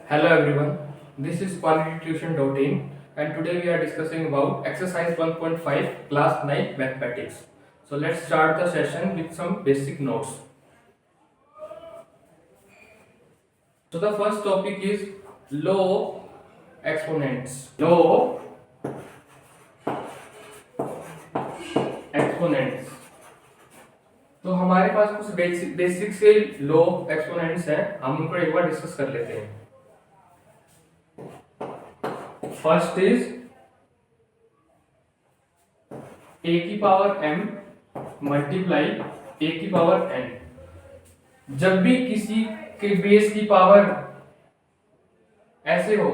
Hello everyone, this is qualitytuition.in and today we are discussing about exercise 1.5 class 9 mathematics. So let's start the session with some basic notes. So the first topic is law exponents. Law exponents. तो हमारे पास कुछ basic से लो exponents हैं, हम उनको एक बार discuss कर लेते हैं. फर्स्ट इज a की पावर m मल्टीप्लाई a की पावर n. जब भी किसी के बेस की पावर ऐसे हो,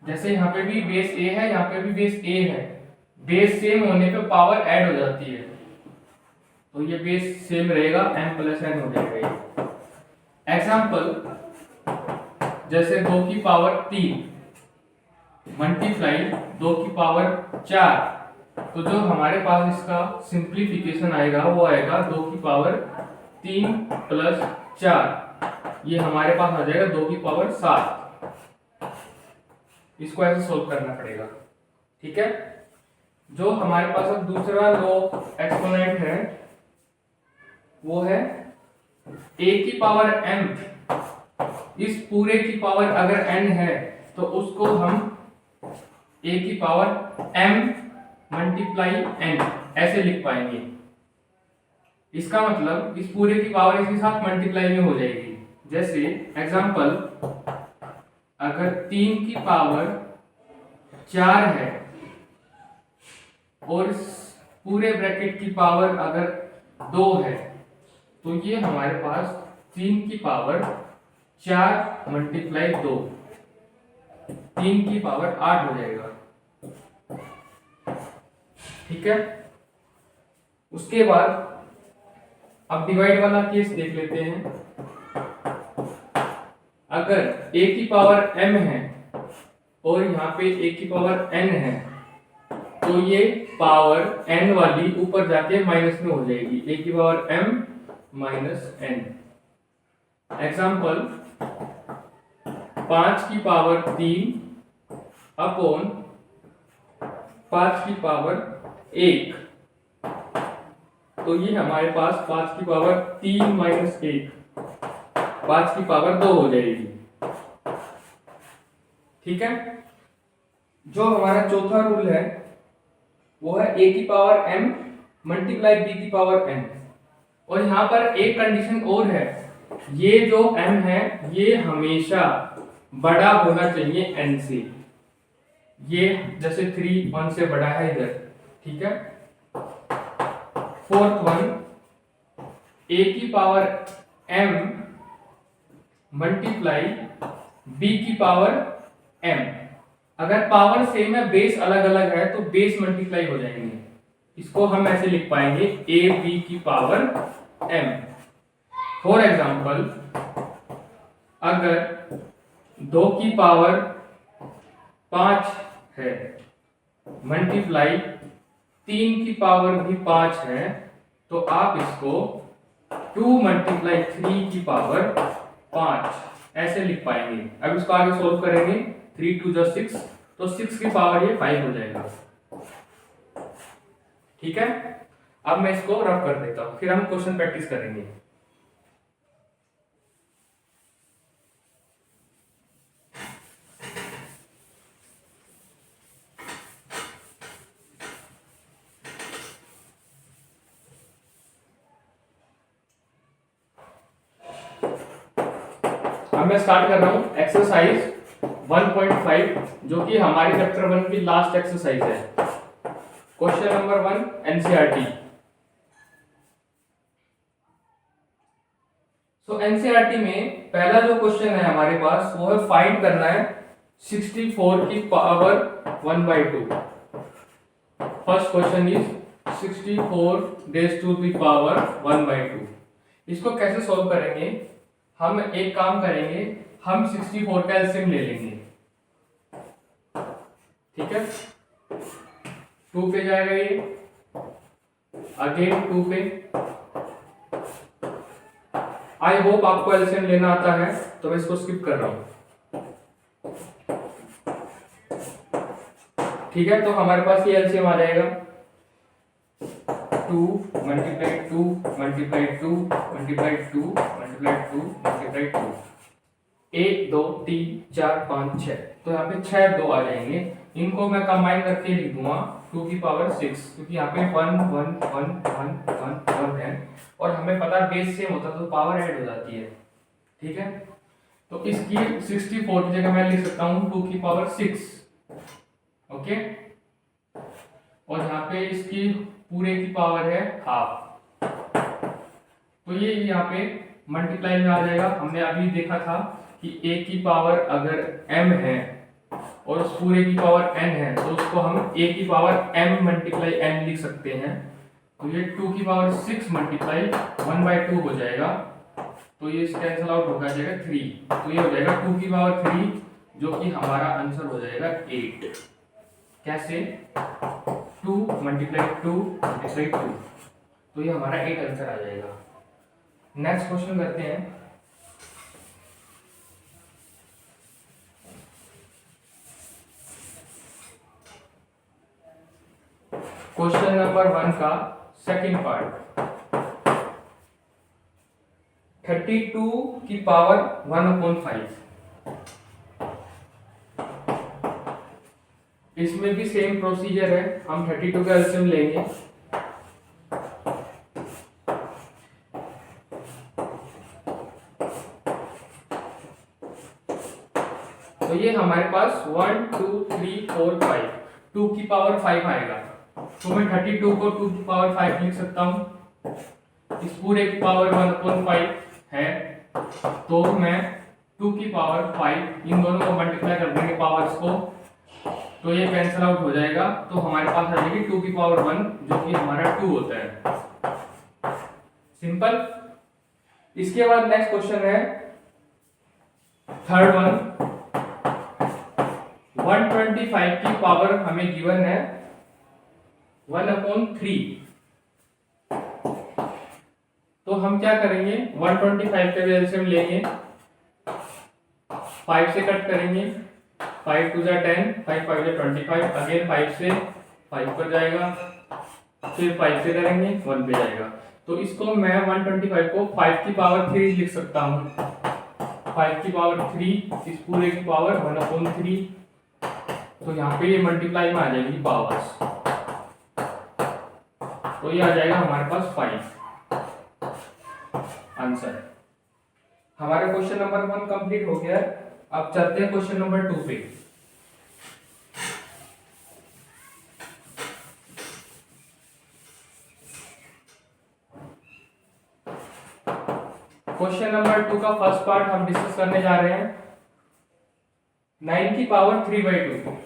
जैसे यहाँ पे भी बेस a है, यहाँ पे भी बेस a है, बेस सेम होने पे पावर ऐड हो जाती है, तो ये बेस सेम रहेगा, m प्लस n हो जाएगा. एग्जाम्पल जैसे 2 की पावर 3 मल्टीप्लाई 2 की पावर 4, तो जो हमारे पास इसका सिंप्लीफिकेशन आएगा वो आएगा 2 की पावर 3 प्लस 4, ये हमारे पास आ जाएगा 2 की पावर 7. इसको ऐसे सोल्व करना पड़ेगा. ठीक है. जो हमारे पास अब दूसरा लो एक्सपोनेंट है वो है a की पावर m. इस पूरे की पावर अगर n है तो उसको हम a की पावर m मल्टीप्लाई n ऐसे लिख पाएंगे. इसका मतलब इस पूरे की पावर इसके साथ मल्टीप्लाई में हो जाएगी. जैसे एग्जांपल अगर 3 की पावर 4 है और पूरे ब्रैकेट की पावर अगर 2 है, तो ये हमारे पास 3 की पावर 4 मल्टीप्लाई 2, 3 की पावर 8 हो जाएगा. ठीक है. उसके बाद अब डिवाइड वाला केस देख लेते हैं. अगर a की पावर m है और यहाँ पे a की पावर n है, तो ये पावर n वाली ऊपर जाके माइनस में हो जाएगी, a की power m minus n. Example 5 की पावर 3 अपॉन 5 की पावर 1, तो ये हमारे पास 5 की पावर 3 माइनस 1, 5 की पावर 2 हो जाएगी. ठीक है. जो हमारा चौथा रूल है वो है a की पावर m मल्टीप्लाई b की पावर n. और यहाँ पर एक कंडीशन और है, ये जो m है ये हमेशा बड़ा होना चाहिए n से. ये जैसे 3 1 से बड़ा है इधर. ठीक है. फोर्थ वन a की पावर m मल्टीप्लाई b की पावर m. अगर पावर सेम है, बेस अलग अलग है, तो बेस मल्टीप्लाई हो जाएंगे. इसको हम ऐसे लिख पाएंगे a b की पावर m. फॉर एग्जाम्पल अगर 2 की पावर 5 है मल्टीप्लाई 3 की पावर भी 5 है, तो आप इसको 2 मल्टीप्लाई 3 की पावर 5 ऐसे लिख पाएंगे. अब इसको आगे सोल्व करेंगे. 3 2 जा 6, तो 6 की पावर ये 5 हो जाएगा. ठीक है. अब मैं इसको रफ कर देता हूं, फिर हम क्वेश्चन प्रैक्टिस करेंगे. अब मैं स्टार्ट कर रहा हूं एक्सरसाइज 1.5, जो कि हमारे चैप्टर 1 की लास्ट एक्सरसाइज है. Question number 1 NCERT. So NCERT में पहला जो क्वेश्चन है हमारे पास वो है फाइंड करना है 64 की power 1/2. First question is 64 raise to the power 1/2. इसको कैसे सॉल्व करेंगे? हम एक काम करेंगे, हम 64 का एलसीएम ले लेंगे. ठीक है. 2 पे जाएगा ये, अगेन 2 पे, आई होप आपको एलसीएम लेना आता है, तो मैं इसको स्किप कर रहा हूं। ठीक है, तो हमारे पास ये एलसीएम आ जाएगा 2 multiply 2 multiply 2 multiply 2 multiply 2 multiply 2, 1 2 3 4 5 6, तो यहाँ पे 6 2 आ जाएंगे। इनको मैं कंबाइन करके लिख दूंगा 2 की पावर 6, क्योंकि यहाँ पे 1 1 1 1 1 1 है और हमें पता है बेस सेम होता है तो पावर ऐड हो जाती है। ठीक है, तो इसकी 64 की जगह मैं लिख सकता हूँ 2 की पावर 6। ओके, और यहाँ पे इसकी पूरे की पावर है हाफ, तो ये यहाँ पे मल्टीप्लाई में आ जाएगा। हमने अभी देखा था कि a की पावर अगर m है और उस पूरे की पावर n है, तो उसको हम a की पावर m मल्टीप्लाई n लिख सकते हैं। तो ये 2 की पावर 6 मल्टीप्लाई 1/2 हो जाएगा, तो ये कैंसिल आउट हो जाएगा 3, तो ये हो जाएगा 2 की पावर 3, जो कि हमारा आंसर हो जाएगा 8। कैसे? 2 मल्टीप्लाई 2 मल्टीप्लाई 2, तो ये हमारा 8 आंसर आ जाएगा। नेक्स्ट क्वेश्चन करते हैं। क्वेश्चन नंबर 1 का सेकंड पार्ट, 32 की पावर 1/5। इसमें भी सेम प्रोसीजर है, हम 32 का एलसीएम लेंगे। तो ये हमारे पास 1 2 3 4 5, 2 की पावर 5 आएगा, तो मैं 32 को 2 की पावर 5 लिख सकता हूँ। इस पूरे की पावर 1/5 है, तो मैं 2 की पावर 5 इन दोनों को मल्टीप्लाई कर देंगे पावर्स को, तो ये कैंसिल आउट हो जाएगा, तो हमारे पास आ जाएगी 2 की पावर 1, जो कि हमारा 2 होता है। सिंपल। इसके बाद नेक्स्ट क्वेश्चन है थर्ड वन, 125 की पावर हमें गिवन है 1/3। तो हम क्या करेंगे, 125 का एलसीएम लेंगे, 5 से कट करेंगे, 5 2 जा 10, 5 5 जा 25, अगेन 5 से 5 पर जाएगा, फिर 5 से करेंगे 1 पे जाएगा। तो इसको मैं 125 को 5 की पावर 3 लिख सकता हूँ, 5 की पावर 3 इस पूरे की पावर 1/3, तो यहाँ पे ये मल्टीप्लाई में आ जाएंगी पावर्स, तो ये आ जाएगा हमारे पास 5 आंसर। हमारा क्वेश्चन नंबर 1 कंप्लीट हो गया है। अब चलते हैं क्वेश्चन नंबर 2 पे। क्वेश्चन नंबर 2 का फर्स्ट पार्ट हम डिस्कस करने जा रहे हैं, 9 की पावर 3/2।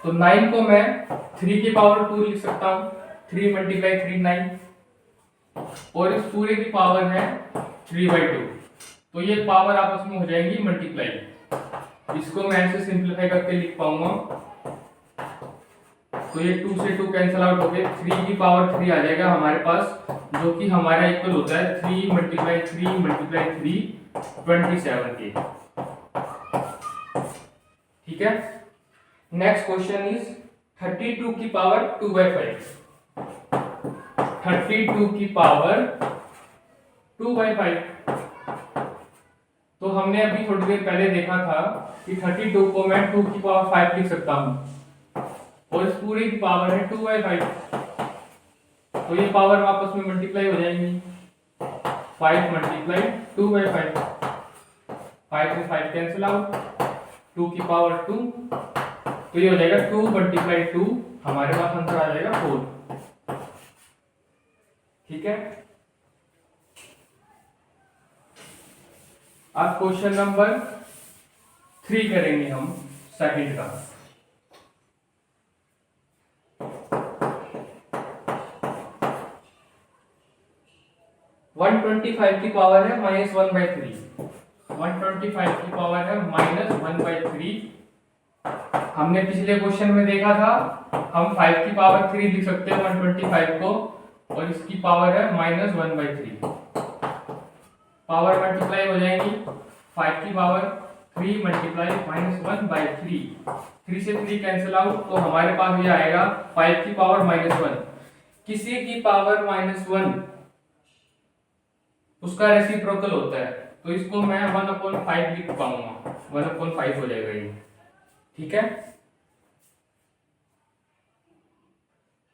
तो 9 को मैं 3 की पावर 2 लिख सकता हूं, 3 मल्टीप्लाई 3 9, और इस पूरे की पावर है 3/2, तो ये पावर आपस में हो जाएंगी मल्टीप्लाई। इसको मैं ऐसे सिंपलीफाई करके लिख पाऊंगा, तो ये 2 से 2 कैंसिल आउट हो गए, 3 की पावर 3 आ जाएगा हमारे पास, जो कि हमारा इक्वल होता है 3 मल्टीप्लाई 3 मल्टीप्लाई 3 27 के। ठीक है, नेक्स्ट क्वेश्चन इज 32 की पावर 2/5। 32 की पावर 2/5, तो हमने अभी थोड़ी देर पहले देखा था कि 32 को मैं 2 की पावर 5 लिख सकता हूं, और इस पूरी की पावर है 2/5, तो ये पावर आपस में मल्टीप्लाई हो जाएंगी, 5 मल्टीप्लाई 2/5, 5 से 5 कैंसिल आउट, 2 की पावर 2, तो ये हो जाएगा 2 मल्टीप्लाई 2, हमारे पास आंसर आ जाएगा 4। ठीक है, अब क्वेश्चन नंबर 3 करेंगे हम सेकंड का। (125) की पावर है -1/3, 125 की पावर है -1/3। हमने पिछले क्वेश्चन में देखा था हम 5 की पावर 3 लिख सकते हैं 125 को, और इसकी पावर है -1/3। पावर मल्टीप्लाई हो जाएंगी, 5 की पावर 3 मल्टीप्लाई -1/3, 3 से 3 कैंसिल आउट, तो हमारे पास ये आएगा 5 की पावर -1। किसी की पावर -1 उसका रेसिप्रोकल होता है, तो इसको मैं 1/5 लिख पाऊंगा, 1/5 हो जाएगा ये। ठीक है,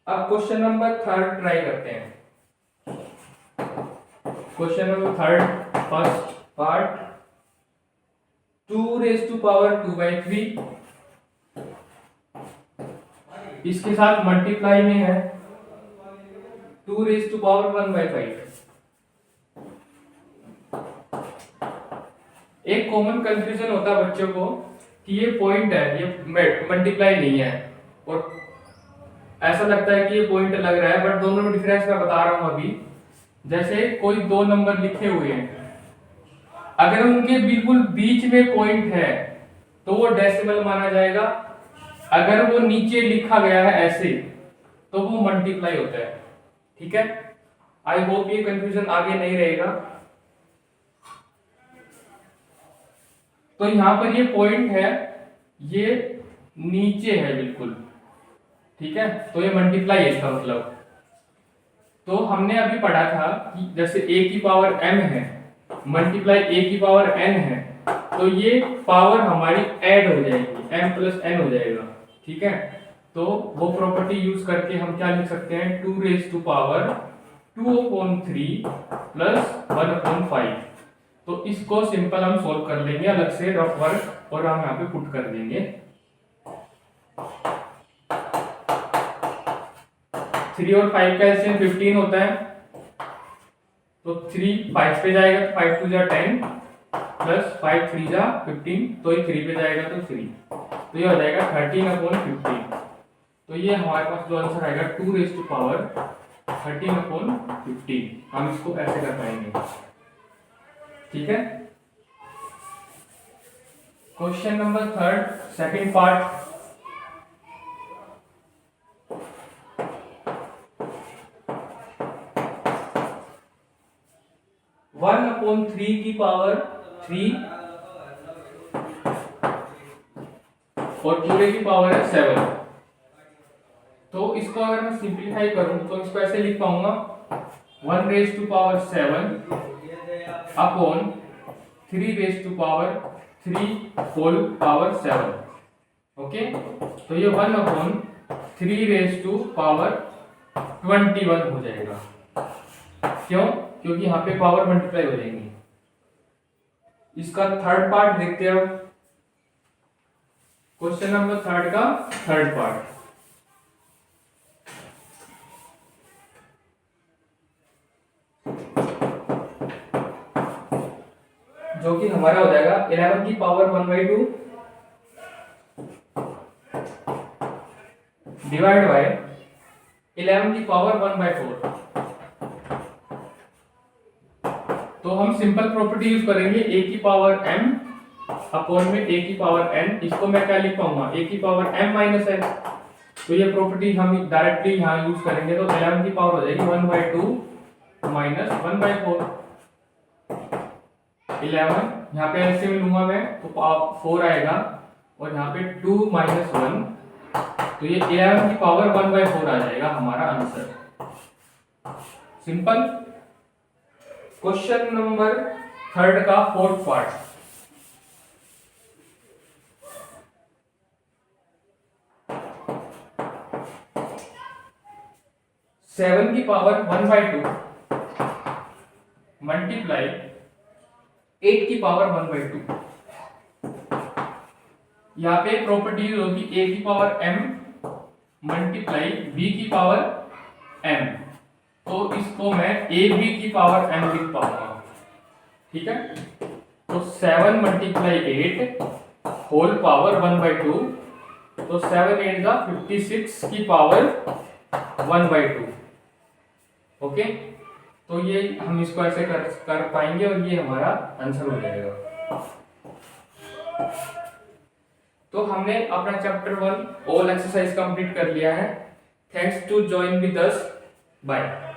अब क्वेश्चन नंबर 3 ट्राई करते हैं। क्वेश्चन नंबर 3 फर्स्ट पार्ट, 2⁻²3 इसके साथ मल्टीप्लाई में है 2⁻1/5। एक कॉमन कंफ्यूजन होता है बच्चों को कि ये पॉइंट है, ये मल्टीप्लाई नहीं है, और ऐसा लगता है कि ये पॉइंट लग रहा है, बट दोनों में डिफरेंस मैं बता रहा हूं अभी। जैसे कोई 2 नंबर लिखे हुए हैं, अगर उनके बिल्कुल बीच में पॉइंट है तो वो डेसिमल माना जाएगा, अगर वो नीचे लिखा गया है ऐसे तो वो मल्टीप्लाई होता है। ठीक है, आई होप ये कंफ्यूजन आगे नहीं रहेगा। तो यहां पर ये पॉइंट है, ये नीचे है बिल्कुल। ठीक है, तो ये मल्टीप्लाई है इसका मतलब। तो हमने अभी पढ़ा था कि जैसे a की पावर m है मल्टीप्लाई a की पावर n है, तो ये पावर हमारी ऐड हो जाएगी, m + n हो जाएगा। ठीक है, तो वो प्रॉपर्टी यूज करके हम क्या लिख सकते हैं, 2⁻2/3 + 1/5। तो इसको सिंपल हम सोल्व कर लेंगे अलग से रफ वर्क, और हम यहाँ पे पुट कर देंगे। 3 और 5 का एलसीएम 15 होता है, तो 3 5 पे जाएगा तो 5 2 जा 10 प्लस 5 3 जा 15, तो ये 3 पे जाएगा तो 3, तो ये हो जाएगा 13/15। तो ये हमारे पास जो आंसर आएगा 2⁻13/15। हम इसको ऐसे कर पाएंगे। ठीक है, question number 3 second part, one upon 3 की पावर 3 और पूरे की पावर है 7। तो इसको अगर मैं सिंप्लीफाई करूं तो इसको ऐसे लिख पाऊंगा 1⁻7 अपॉन 3⁻3 ओके, तो ये 1/3⁻21 हो जाएगा। क्यों? क्योंकि यहाँ पे पावर मल्टीप्लाई हो जाएंगी। इसका थर्ड पार्ट देखते हैं। क्वेश्चन नंबर 3 का थर्ड पार्ट, जो कि हमारा हो जाएगा 11 की पावर 1/2 डिवाइड बाय 11 की पावर 1/4। तो हम सिंपल प्रॉपर्टी यूज करेंगे a की पावर m अपॉन में a की पावर n। इसको मैं क्या लिख पाऊंगा, a की पावर m माइनस n। तो ये प्रॉपर्टी हम डायरेक्टली यहाँ यूज करेंगे, तो 11 की पावर हो जाएगी 1/2 माइनस 1/4। 11 यहाँ पे एलसीएम लूंगा मैं तो 4 आएगा, और यहाँ पे 2 - 1, तो ये 11 की पावर 1/4 आ जाएगा हमारा आंसर। सिंपल। क्वेश्चन नंबर 3 का फोर्थ पार्ट, सेवन की पावर 1/2 मल्टीप्लाई 8 की पावर 1/2। यहाँ पे प्रॉपर्टी होगी a की पावर m मल्टीप्लाई b की पावर m, तो इसको मैं ab की पावर m लिख पाऊंगा। ठीक है, तो 7 × 8 होल पावर 1/2, तो 7 8 का 56 की पावर 1/2। ओके, तो ये हम इसको ऐसे कर पाएंगे, और ये हमारा आंसर हो जाएगा। तो हमने अपना चैप्टर 1 ऑल एक्सरसाइज कंप्लीट कर लिया है। Thanks to join with us, bye.